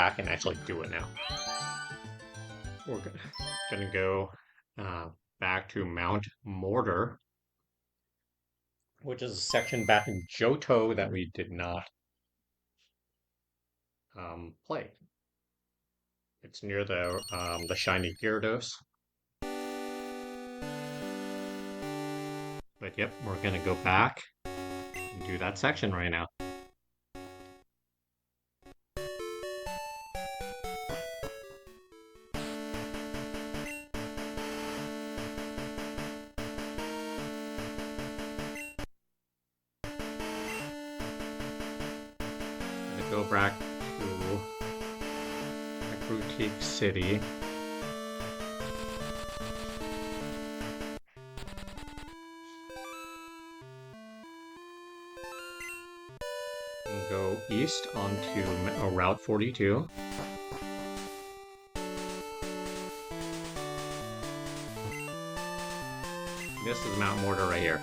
back and actually do it now. We're gonna go back to Mount Mortar, which is a section back in Johto that we did not play. It's near the shiny Gyarados. But yep, we're gonna go back and do that section right now. Gonna go back to Boutique City. And go east onto Route 42. This is Mount Mortar right here.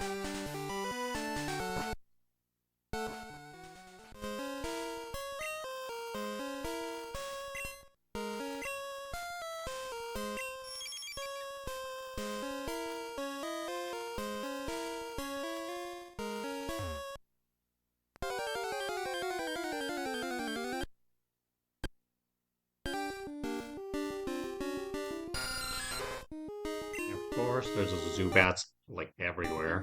Of course, there's a Zubats like everywhere.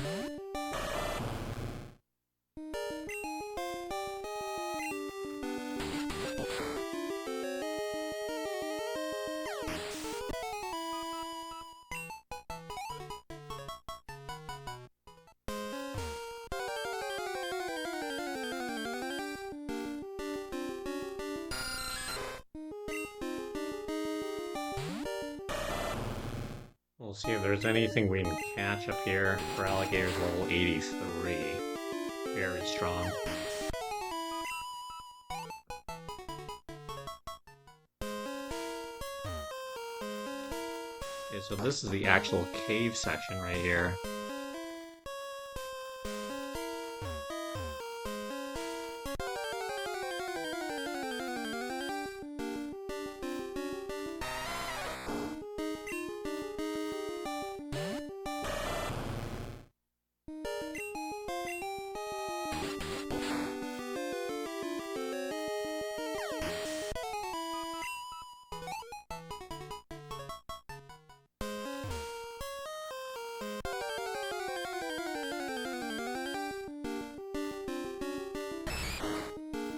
We'll see if there's anything we can catch up here for alligators level 83. Very strong. Okay, so this is the actual cave section right here.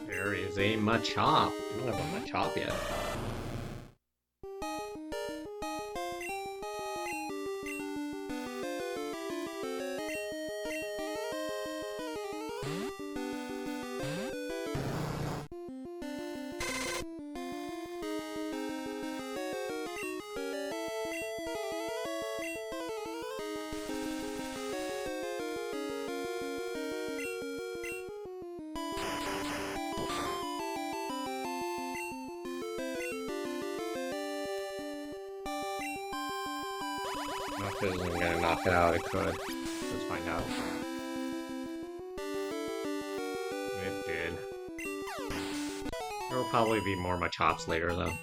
There is a Machop. I don't have a Machop yet. If it isn't gonna knock it out, it could. Let's find out. It did. There will probably be more Machops later, though.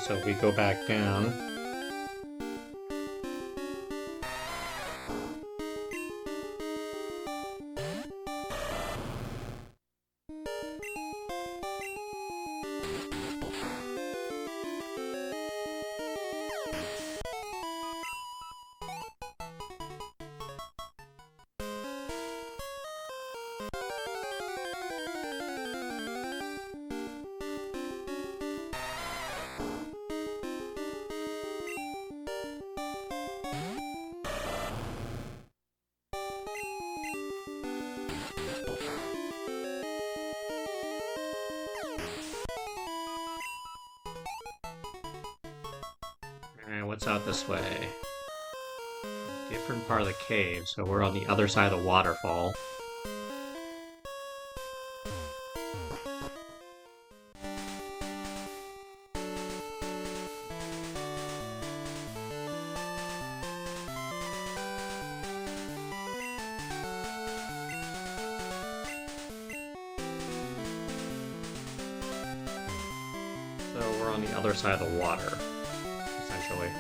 So we go back down. Alright, what's out this way? Different part of the cave, so we're on the other side of the waterfall. So we're on the other side of the water, essentially.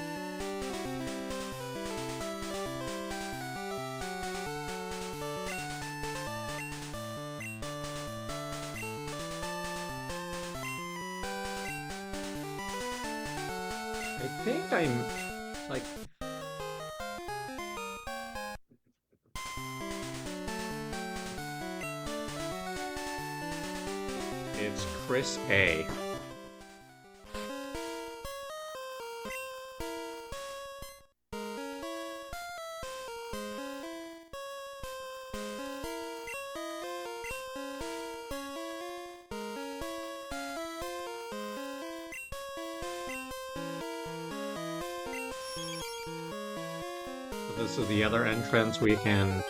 I think I'm like it's Chris A. So this is the other entrance. We can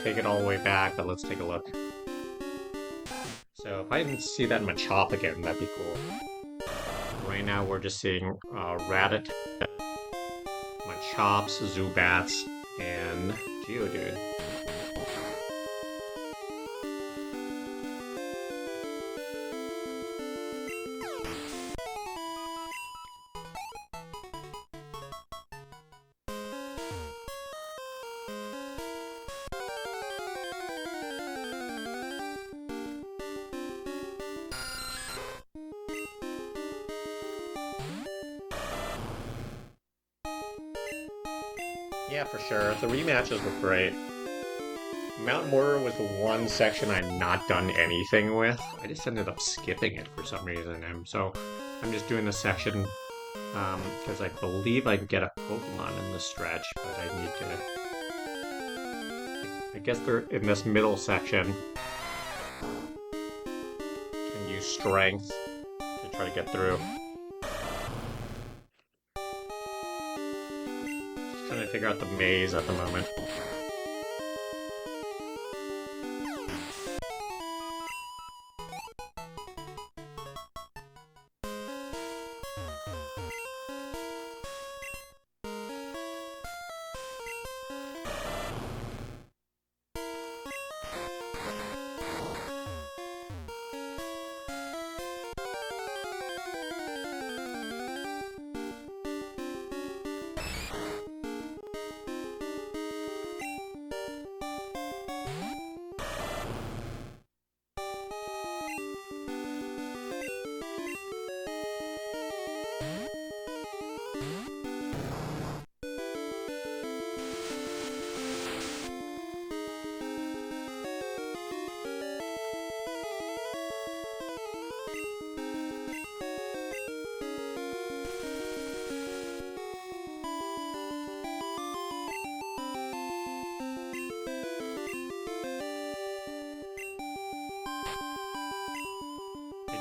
take it all the way back, but let's take a look. So if I can see that Machop again, that'd be cool. Right now we're just seeing Rattata, Machops, Zubats, and Geodude. Yeah, for sure. The rematches were great. Mount Mortar was the one section I've not done anything with. I just ended up skipping it for some reason, and so I'm just doing this section because I believe I can get a Pokemon in this stretch, but I need to. I guess they're in this middle section. Can use Strength to try to get through. Trying to figure out the maze at the moment.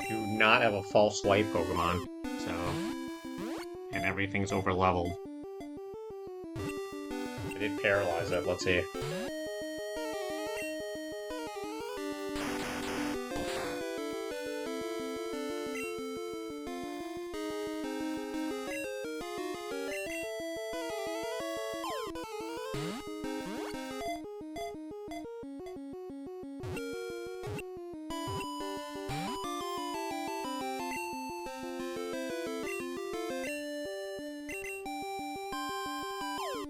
Do not have a false light Pokemon, so and everything's over leveled. I did paralyze it, let's see.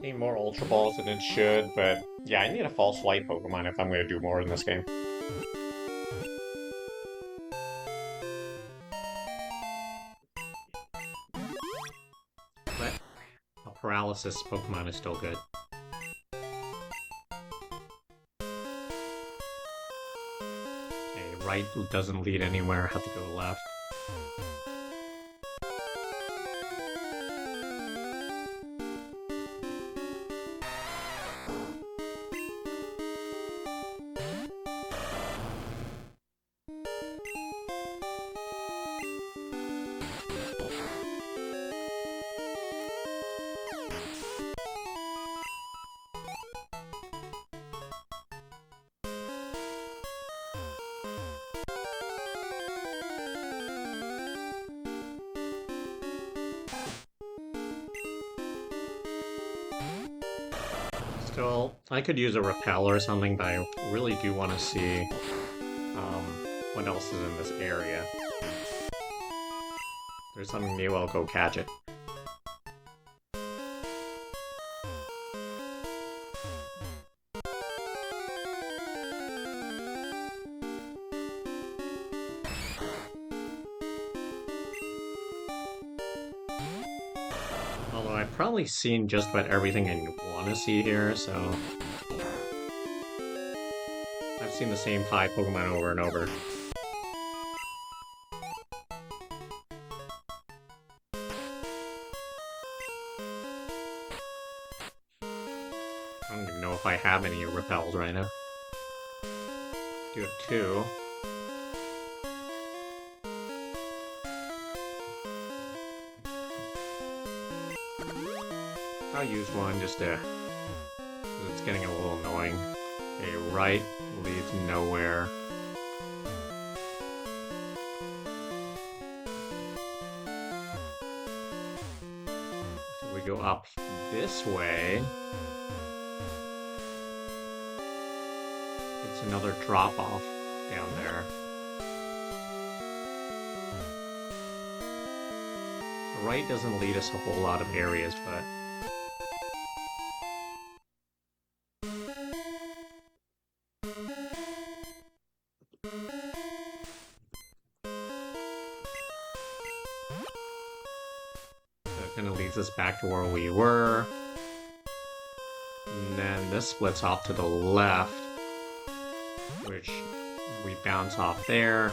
Need more Ultra Balls than it should, but yeah, I need a False Light Pokemon if I'm going to do more in this game. But a Paralysis Pokemon is still good. Okay, right doesn't lead anywhere, have to go left. Still, I could use a Repel or something, but I really do want to see um, what else is in this area. If there's something new, I'll go catch it. Although I've probably seen just about everything I want to see here, so I've seen the same 5 Pokemon over and over. I don't even know if I have any Repels right now. Do have 2. I'll use one just to... it's getting a little annoying. Okay, right leads nowhere. So we go up this way. It's another drop-off down there. Right doesn't lead us a whole lot of areas, but... kind of leads us back to where we were. And then this splits off to the left, which we bounce off there.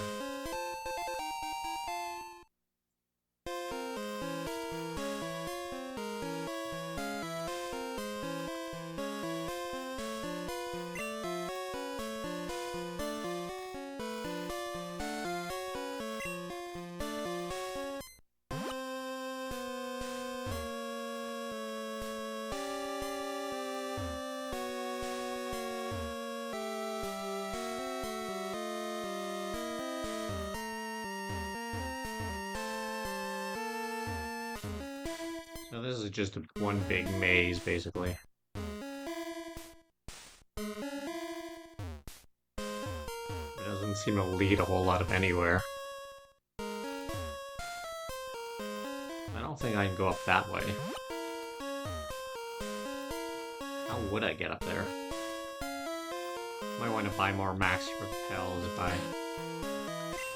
So this is just one big maze, basically. It doesn't seem to lead a whole lot of anywhere. I don't think I can go up that way. How would I get up there? Might want to buy more max repels if I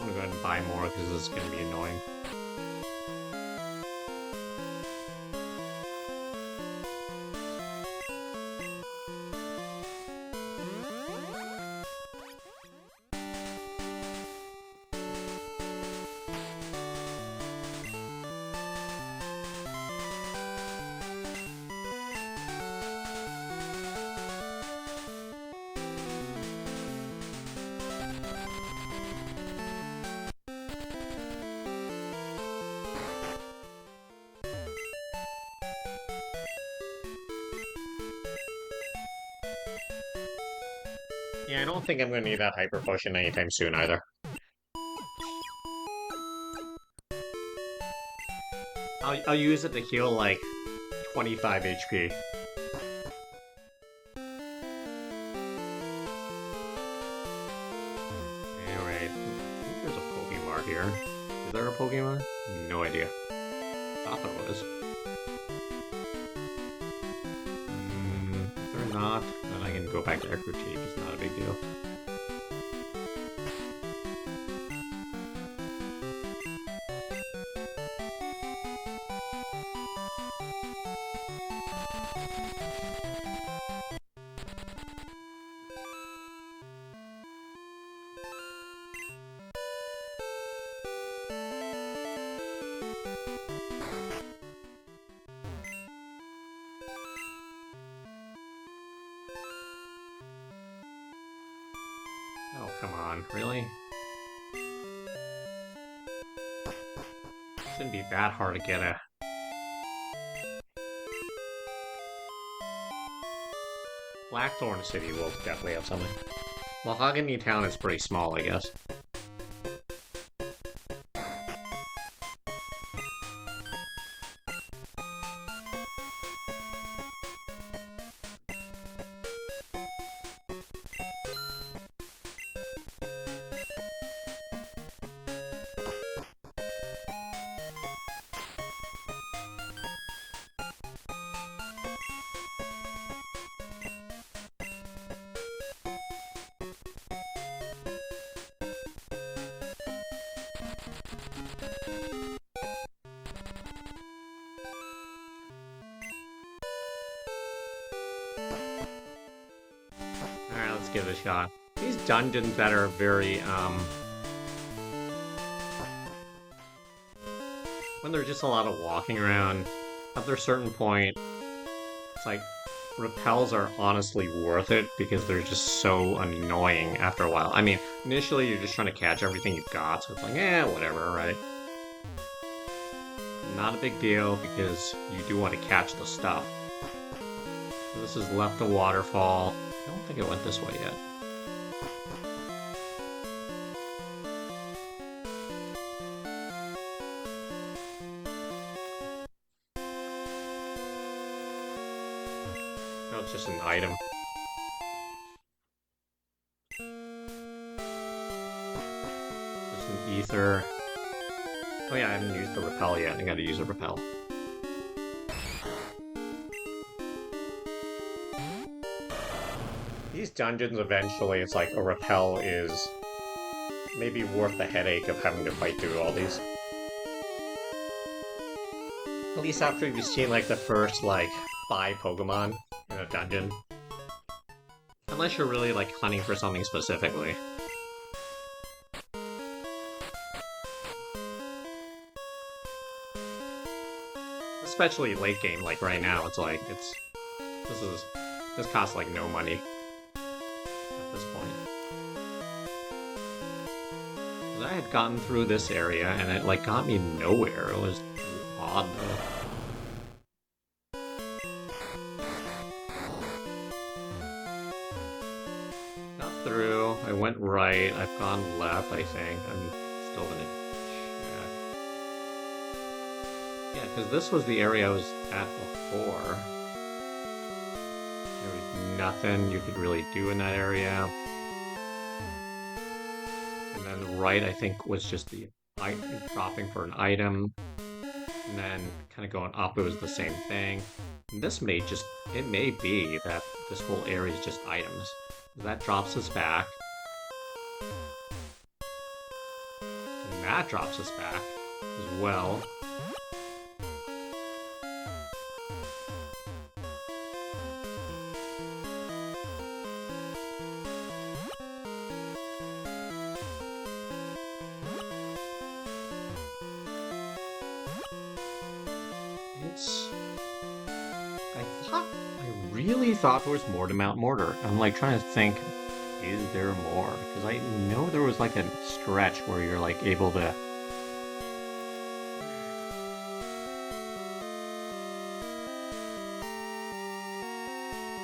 want to go ahead and buy more because this is going to be annoying. Yeah, I don't think I'm going to need that Hyper Potion anytime soon either. I'll use it to heal like 25 HP. Alright, I think there's a Pokemon here. Is there a Pokemon? No idea. Thought there was. not, then I can go back to Echo Cave. It's not a big deal. Oh, come on, really? Shouldn't be that hard to get a... Blackthorn City will definitely have something. Mahogany Town is pretty small, I guess. Alright, let's give it a shot. These dungeons that are very, when there's just a lot of walking around, after a certain point, it's like, repels are honestly worth it because they're just so annoying after a while. I mean, initially you're just trying to catch everything you've got, so it's like, eh, whatever, right? Not a big deal because you do want to catch the stuff. So this is left a waterfall. I don't think it went this way yet. No, it's just an item. Just an ether. Oh yeah, I haven't used the repel yet. I gotta use a repel. These dungeons eventually, it's like a repel is maybe worth the headache of having to fight through all these. At least after you've seen like the first like 5 Pokemon in a dungeon. Unless you're really like hunting for something specifically. Especially late game, like right now, it's like this costs like no money at this point. 'Cause I had gotten through this area and it like got me nowhere. It was odd though. Got through. I went right. I've gone left. I think I'm still gonna check. Yeah, because this was the area I was at before. There was nothing you could really do in that area. And then the right, I think, was just the dropping for an item. And then kind of going up, it was the same thing. And this may just, it may be that this whole area is just items. That drops us back. And that drops us back as well. I really thought there was more to Mount Mortar. I'm like trying to think, is there more? Because I know there was like a stretch where you're like able to.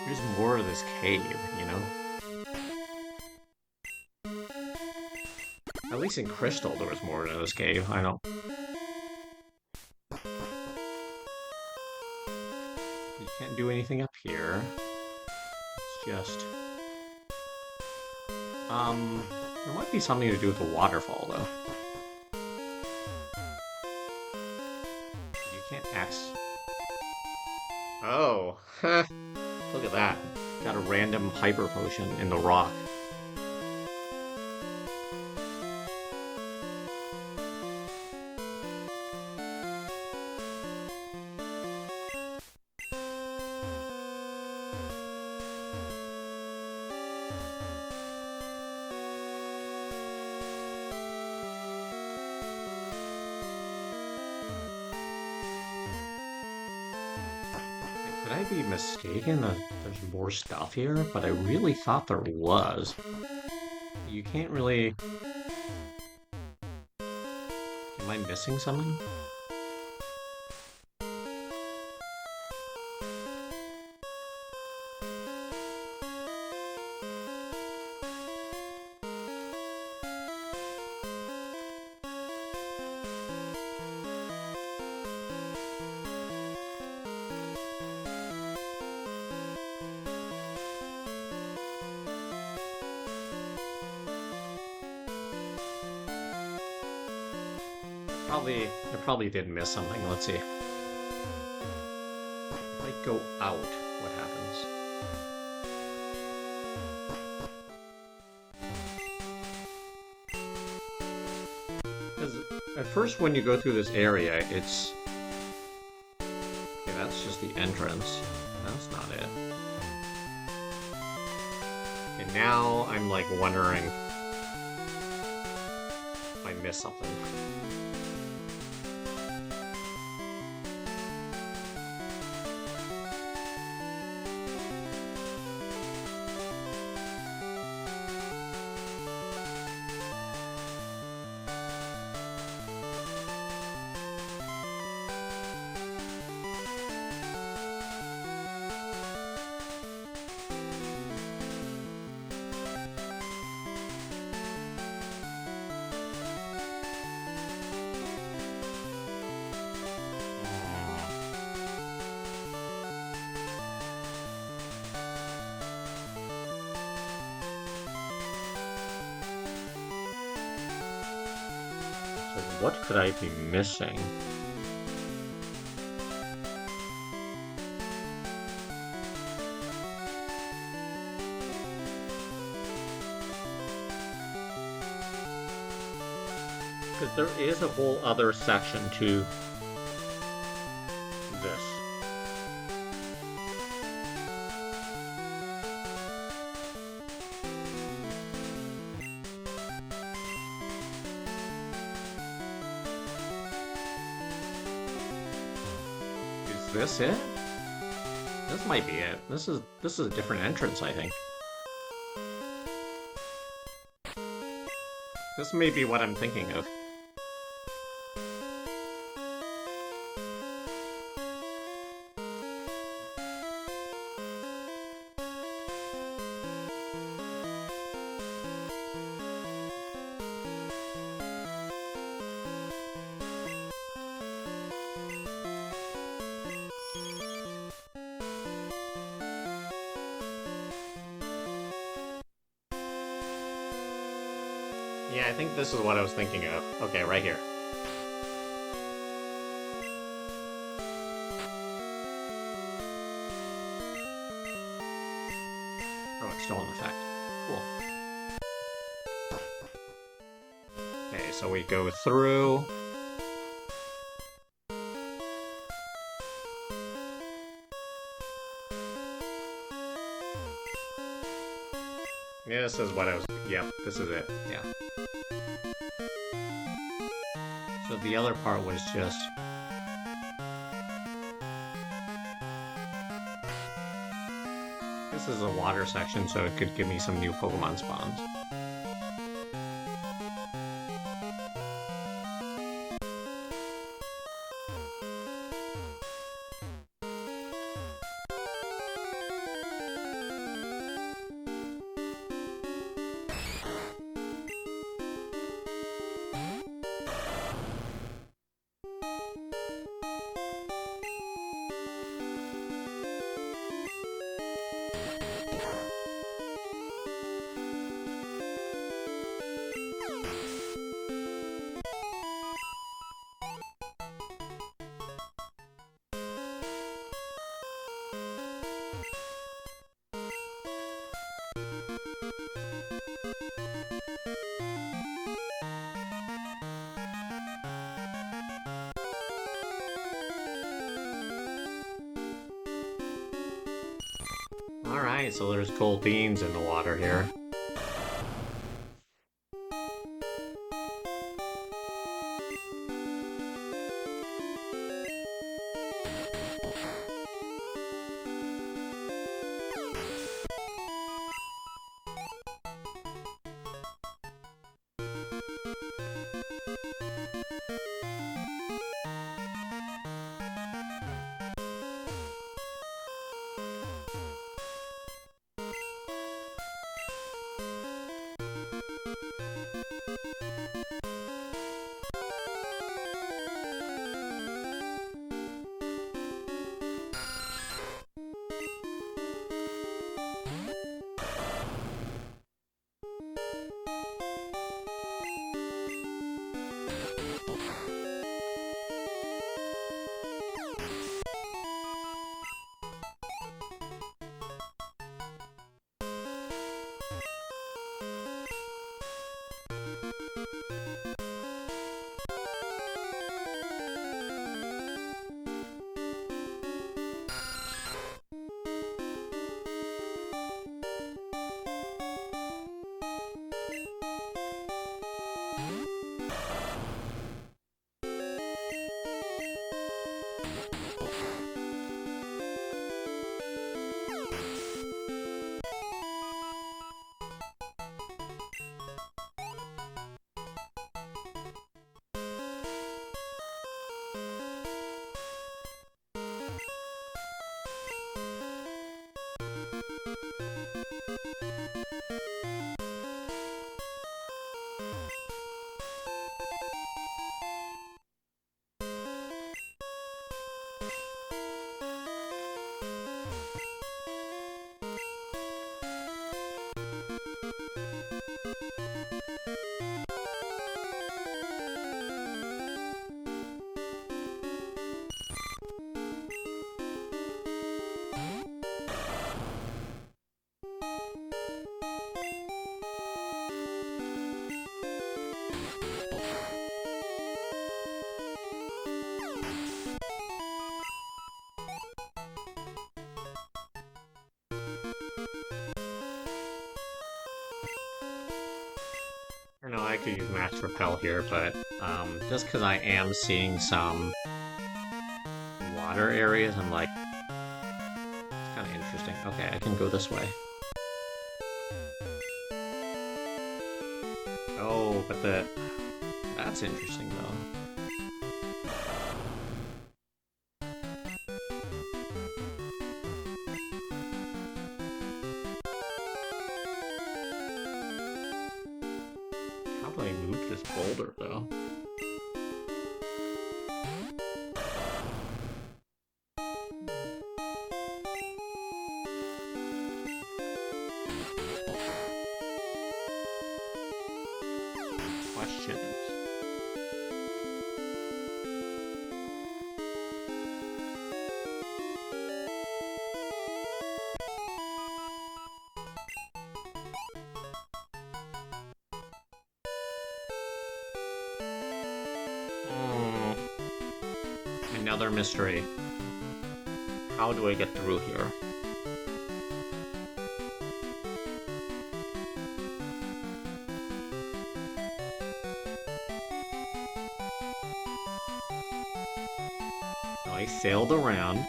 There's more of this cave, you know? At least in Crystal there was more to this cave, I don't. You can't do anything up here. It's just... there might be something to do with the waterfall, though. You can't access... Oh, look at that. Got a random hyper potion in the rock. Could I be mistaken that there's more stuff here? But I really thought there was. You can't really... Am I missing something? I probably did miss something. Let's see. If I go out, what happens? Because at first when you go through this area, it's... Okay, that's just the entrance. That's not it. And now I'm like wondering if I missed something. So what could I be missing? Because there is a whole other section to this. Is this it? This might be it. This is a different entrance, I think. This may be what I'm thinking of. Yeah, I think this is what I was thinking of. Okay, right here. Oh, it's still in effect. Cool. Okay, so we go through. Yeah, this is what I was... Yep, this is it. Yeah. So the other part was just... This is a water section, so it could give me some new Pokemon spawns. Alright, so there's cold beans in the water here. I don't know, I could use Max Repel here, but just because I am seeing some water areas, I'm like, it's kind of interesting. Okay, I can go this way. Oh, but that's interesting though. How do I move this boulder though? Questions. Another mystery. How do I get through here? So I sailed around.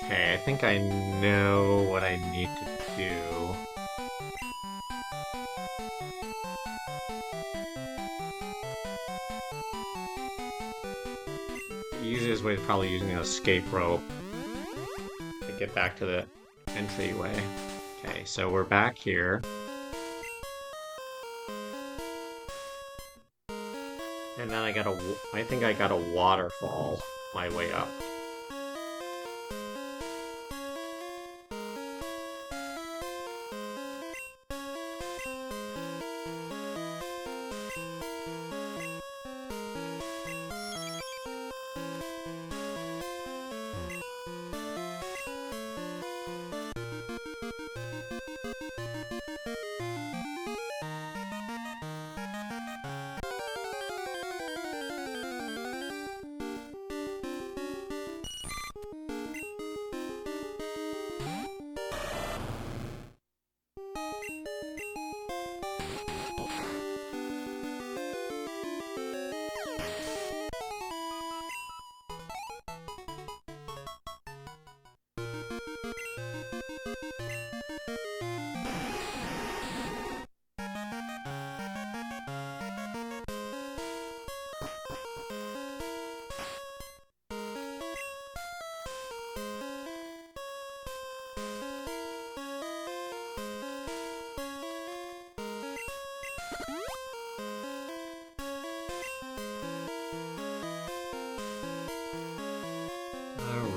Okay, I think I know what I need to do. The easiest way is probably using an escape rope to get back to the entryway. Okay, so we're back here. And then I think I got a waterfall my way up.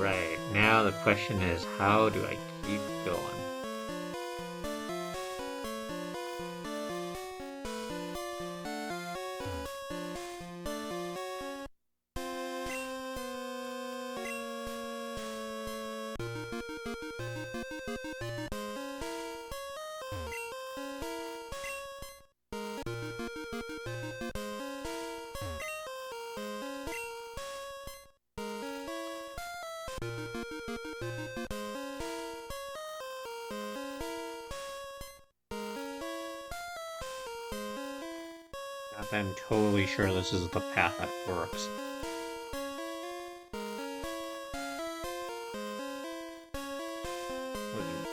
Alright, now the question is, how do I keep going? I'm totally sure this is the path that works.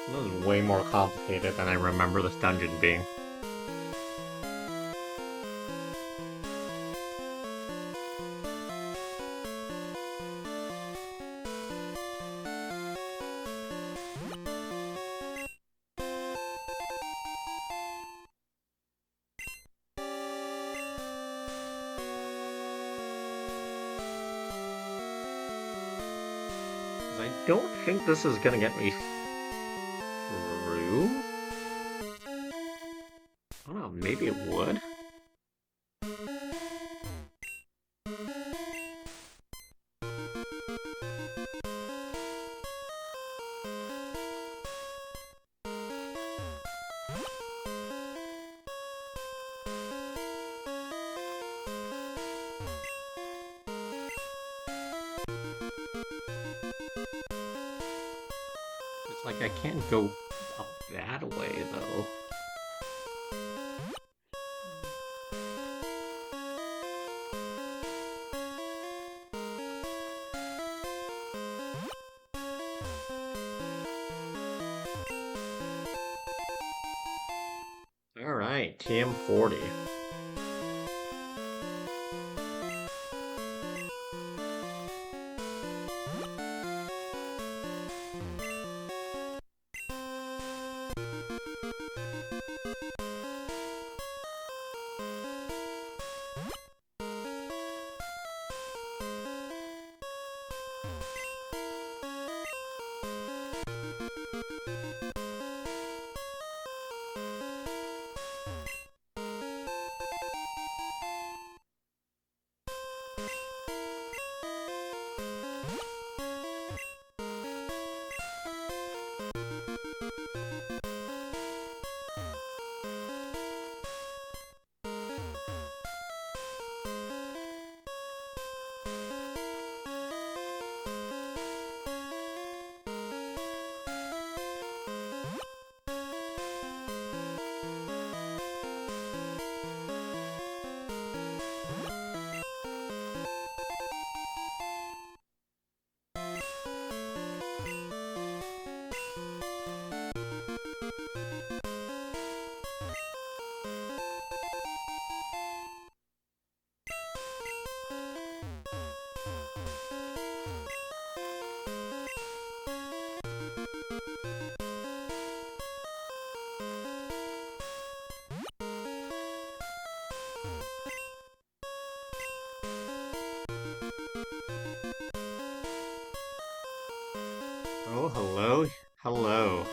This is way more complicated than I remember this dungeon being. I don't think this is gonna get me through. I don't know, maybe it would. It's like I can't go up that way though. Alright, TM40. Oh, hello. Hello.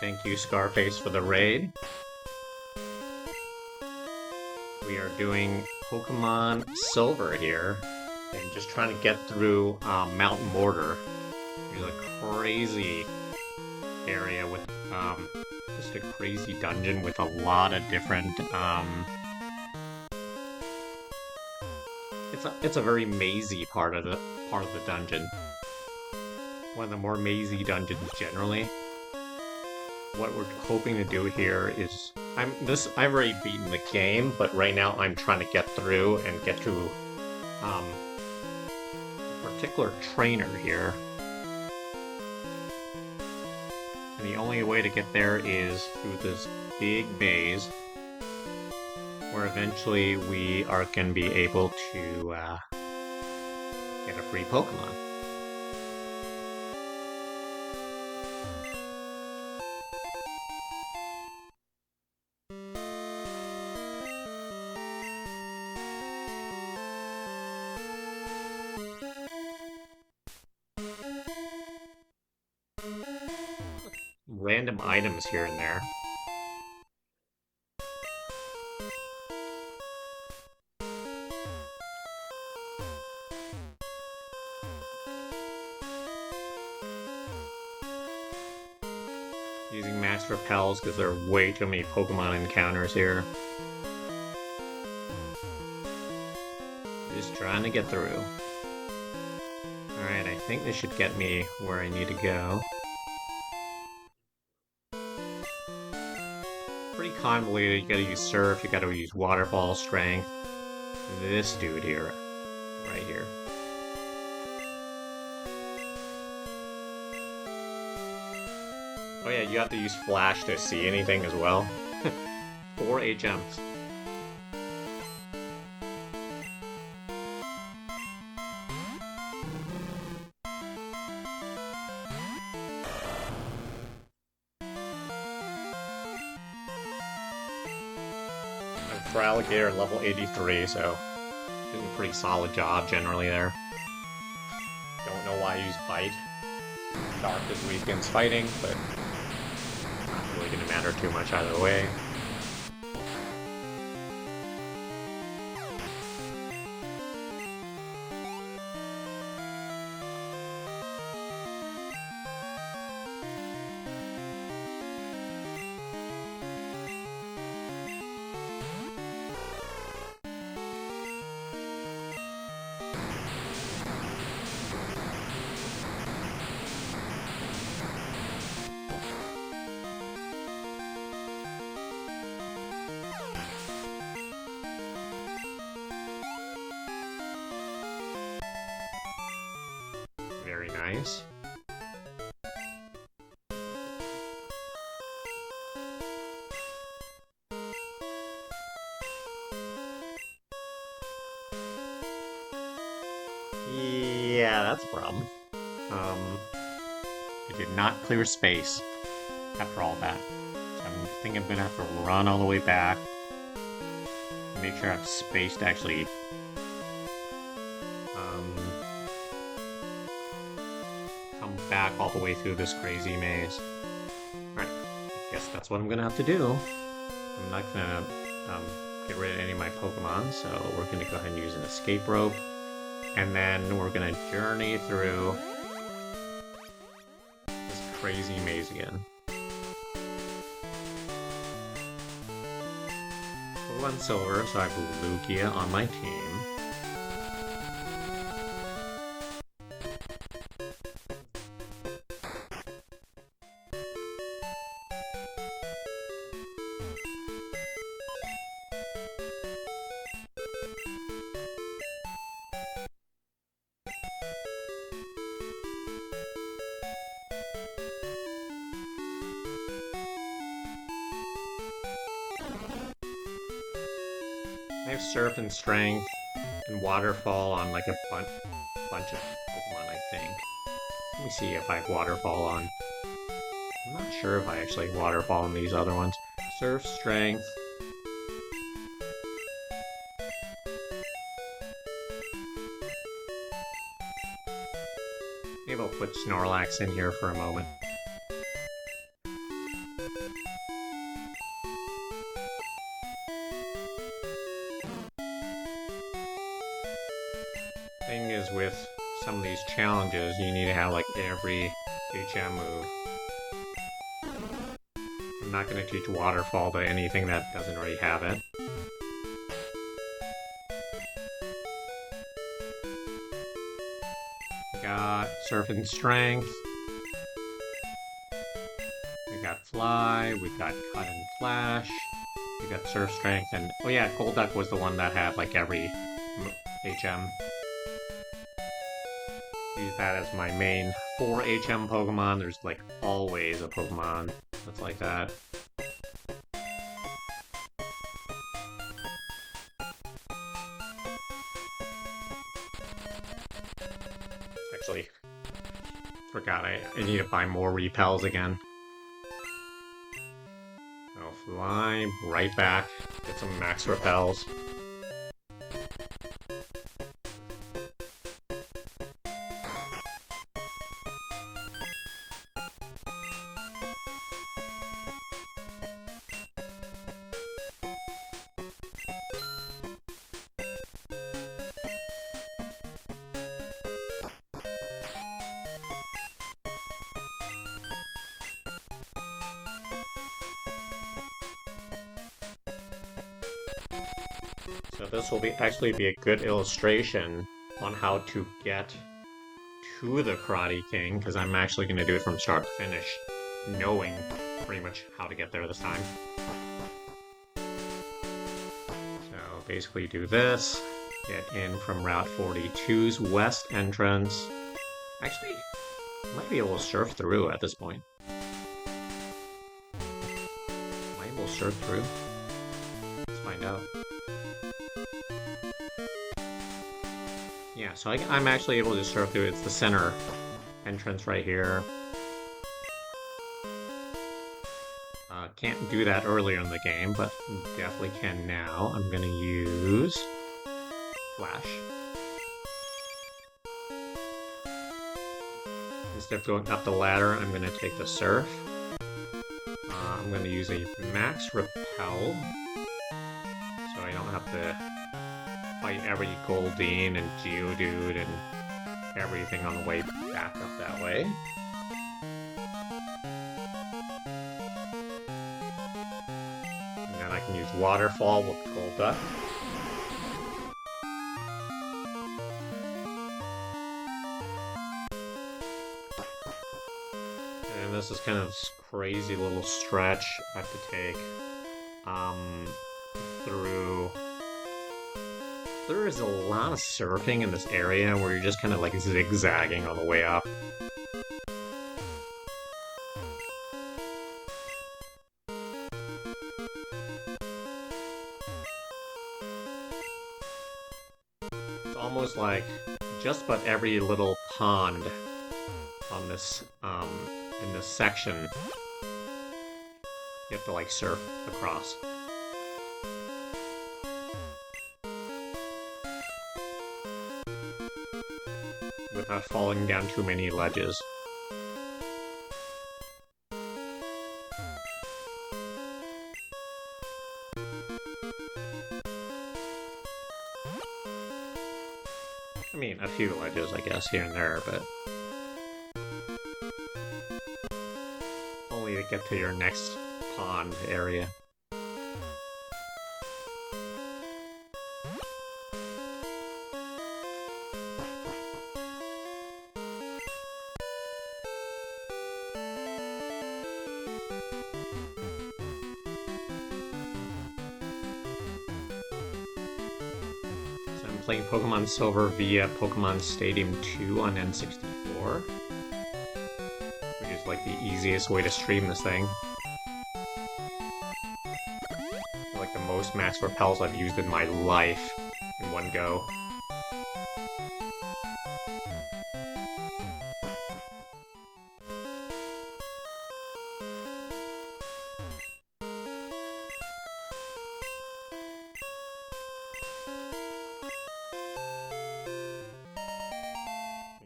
Thank you, Scarface, for the raid. We are doing Pokemon Silver here, and just trying to get through Mount Mortar. There's a crazy area with just a crazy dungeon with a lot of different. It's a very mazy part of the dungeon. One of the more mazy dungeons generally. What we're hoping to do here is I've already beaten the game, but right now I'm trying to get through and get to a particular trainer here. And the only way to get there is through this big maze, where eventually we are going to be able to get a free Pokemon. random items here and there. Using max repels because there are way too many Pokemon encounters here. Just trying to get through. Alright, I think this should get me where I need to go. Pretty convoluted. You gotta use Surf, you gotta use Waterfall, Strength. This dude here. Right here. Oh yeah, you have to use Flash to see anything as well. 4 HMs. For Alligator, level 83, so doing a pretty solid job generally there. Don't know why I use Bite. Dark is weak against fighting, but not really gonna matter too much either way. Very nice. Yeah, that's a problem. I did not clear space after all that. So I'm thinking I'm gonna have to run all the way back. Make sure I have space to actually come back all the way through this crazy maze. Alright, I guess that's what I'm gonna have to do. I'm not gonna get rid of any of my Pokemon, so we're gonna go ahead and use an escape rope. And then we're gonna journey through this crazy maze again. Pokemon Silver, so I have Lugia on my team. I have Surf and Strength and Waterfall on like a bunch of Pokemon, I think. Let me see if I have Waterfall on. I'm not sure if I actually have Waterfall on these other ones. Surf, Strength. Maybe I'll put Snorlax in here for a moment. Thing is, with some of these challenges, you need to have like every HM move. I'm not going to teach Waterfall to anything that doesn't already have it. We got Surf and Strength. We got Fly. We got Cut and Flash. We got Surf Strength, and oh yeah, Golduck was the one that had like every HM. Use that as my main 4 HM Pokemon. There's like always a Pokemon that's like that. Actually, forgot I need to find more repels again. I'll fly right back, get some max repels. So this will actually be a good illustration on how to get to the Karate King, because I'm actually going to do it from start to finish, knowing pretty much how to get there this time. So basically do this, get in from Route 42's west entrance. Actually, I might be able to surf through at this point. Am I able to surf through? Let's find out. Yeah, so I'm actually able to surf through. It's the center entrance right here. Can't do that earlier in the game, but definitely can now. I'm gonna use Flash. Instead of going up the ladder, I'm gonna take the surf. I'm gonna use a max repel, so I don't have to fight every Goldeen and Geodude and everything on the way back up that way. And then I can use Waterfall with Golduck. And this is kind of this crazy little stretch I have to take through. There is a lot of surfing in this area where you're just kind of like zigzagging on the way up. It's almost like just about every little pond on this in this section you have to like surf across. Without falling down too many ledges. I mean, a few ledges, I guess, here and there, but only to get to your next pond area. Playing Pokemon Silver via Pokemon Stadium 2 on N64, which is like the easiest way to stream this thing. Like the most max repels I've used in my life in one go.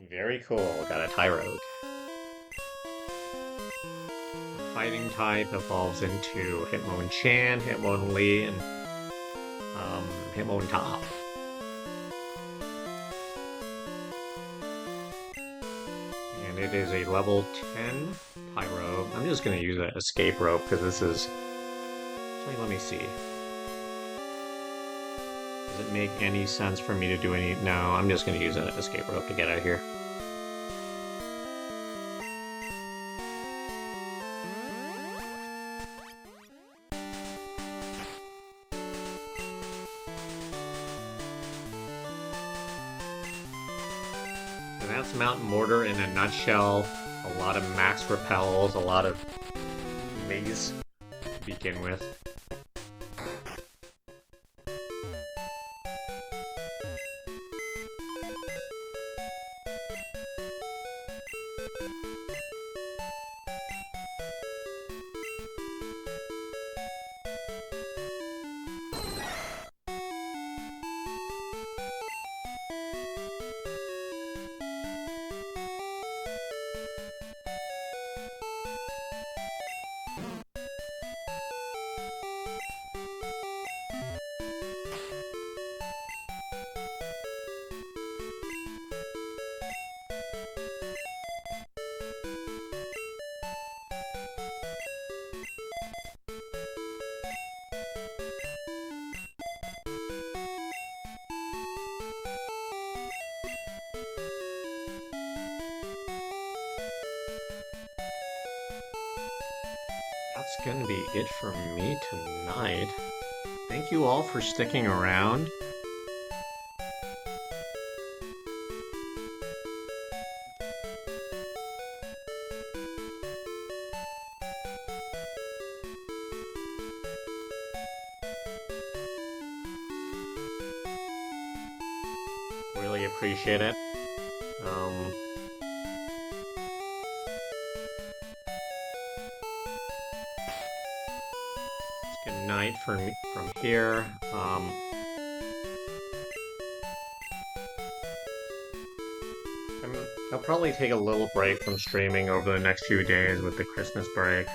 Very cool, got a Tyrogue. Fighting type evolves into Hitmonchan, Hitmonlee, and Hitmontop. And it is a level 10 Pyro. I'm just going to use an escape rope because this is... Actually, let me see. Does it make any sense for me to do any... No, I'm just going to use an escape rope to get out of here. And that's Mount Mortar in a nutshell. A lot of max repels, a lot of maze to begin with. that's gonna be it for me tonight. Thank you all for sticking around. Really appreciate it. Um, it's good night for me from here. I'm, I'll probably take a little break from streaming over the next few days with the Christmas break.